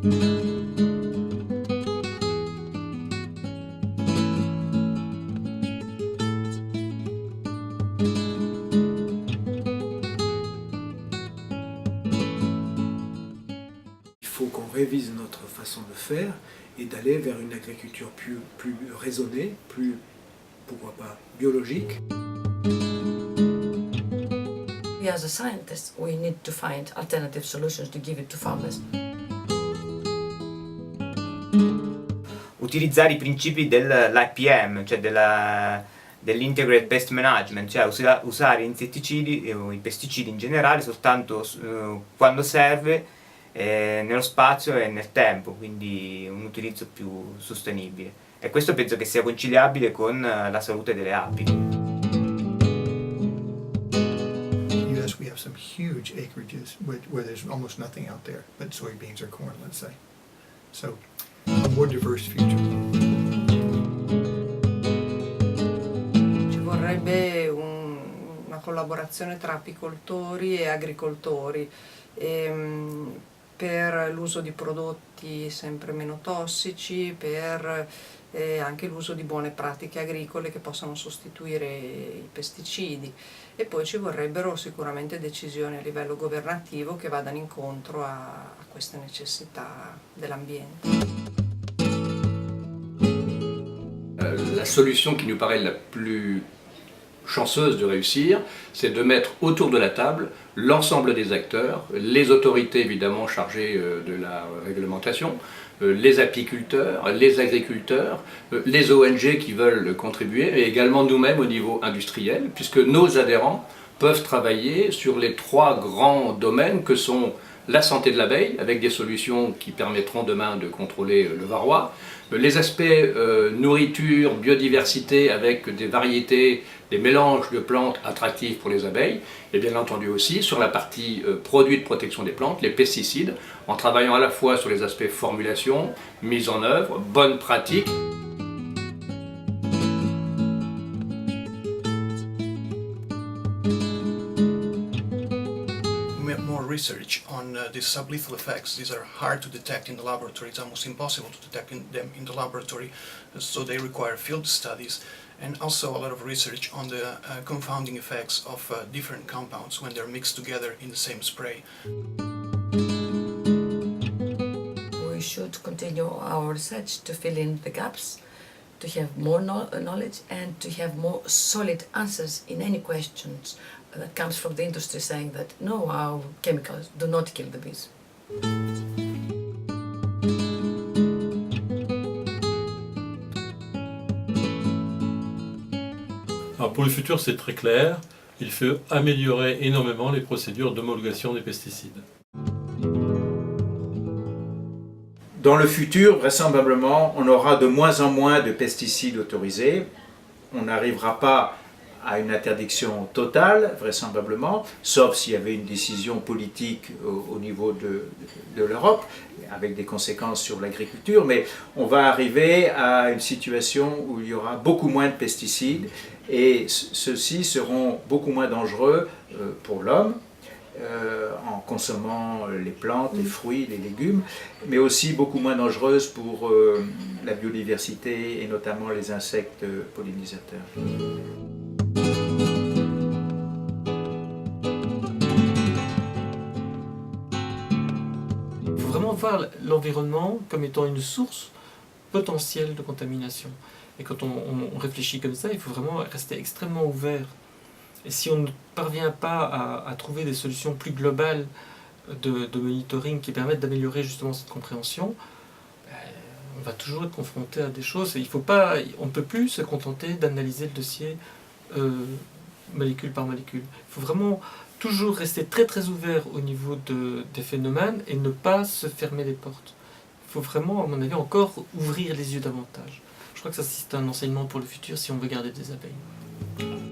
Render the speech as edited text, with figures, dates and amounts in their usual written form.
Il faut qu'on révise notre façon de faire et d'aller vers une agriculture plus raisonnée, plus, pourquoi pas, biologique. We as a scientist, we need to find alternative solutions to give it to farmers. Utilizzare i principi dell'IPM, cioè dell'Integrated Pest Management, cioè usare insetticidi o i pesticidi in generale soltanto quando serve, nello spazio e nel tempo, quindi un utilizzo più sostenibile. E questo penso che sia conciliabile con la salute delle api. We have some huge acreages where there's almost nothing out there but soybeans or corn, let's say. So, a more diverse future. Ci vorrebbe una collaborazione tra apicoltori e agricoltori per l'uso di prodotti sempre meno tossici, per anche l'uso di buone pratiche agricole che possano sostituire i pesticidi, e poi ci vorrebbero sicuramente decisioni a livello governativo che vadano incontro a queste necessità dell'ambiente. La solution qui nous paraît la plus chanceuse de réussir, c'est de mettre autour de la table l'ensemble des acteurs, les autorités évidemment chargées de la réglementation, les apiculteurs, les agriculteurs, les ONG qui veulent contribuer, et également nous-mêmes au niveau industriel, puisque nos adhérents peuvent travailler sur les trois grands domaines que sont la santé de l'abeille, avec des solutions qui permettront demain de contrôler le varroa, les aspects nourriture, biodiversité, avec des variétés, des mélanges de plantes attractives pour les abeilles, et bien entendu aussi sur la partie produits de protection des plantes, les pesticides, en travaillant à la fois sur les aspects formulation, mise en œuvre, bonnes pratiques. More research on these sublethal effects. These are hard to detect in the laboratory. It's almost impossible to detect them in the laboratory, so they require field studies, and also a lot of research on the confounding effects of different compounds when they're mixed together in the same spray. We should continue our research to fill in the gaps, to have more knowledge and to have more solid answers in any questions that comes from the industry saying that no, our chemicals do not kill the bees. Alors pour le futur, c'est très clair, il faut améliorer énormément les procédures d'homologation des pesticides. Dans le futur, vraisemblablement, on aura de moins en moins de pesticides autorisés. On n'arrivera pas à une interdiction totale, vraisemblablement, sauf s'il y avait une décision politique au niveau de l'Europe, avec des conséquences sur l'agriculture, mais on va arriver à une situation où il y aura beaucoup moins de pesticides, et ceux-ci seront beaucoup moins dangereux pour l'homme, en consommant les plantes, les fruits, les légumes, mais aussi beaucoup moins dangereuses pour la biodiversité et notamment les insectes pollinisateurs. Il faut vraiment voir l'environnement comme étant une source potentielle de contamination. Et quand on réfléchit comme ça, il faut vraiment rester extrêmement ouvert. Et si on ne parvient pas à trouver des solutions plus globales de monitoring qui permettent d'améliorer justement cette compréhension, on va toujours être confronté à des choses. Et on ne peut plus se contenter d'analyser le dossier molécule par molécule. Il faut vraiment toujours rester très très ouvert au niveau des phénomènes et ne pas se fermer les portes. Il faut vraiment, à mon avis, encore ouvrir les yeux davantage. Je crois que ça c'est un enseignement pour le futur si on veut garder des abeilles.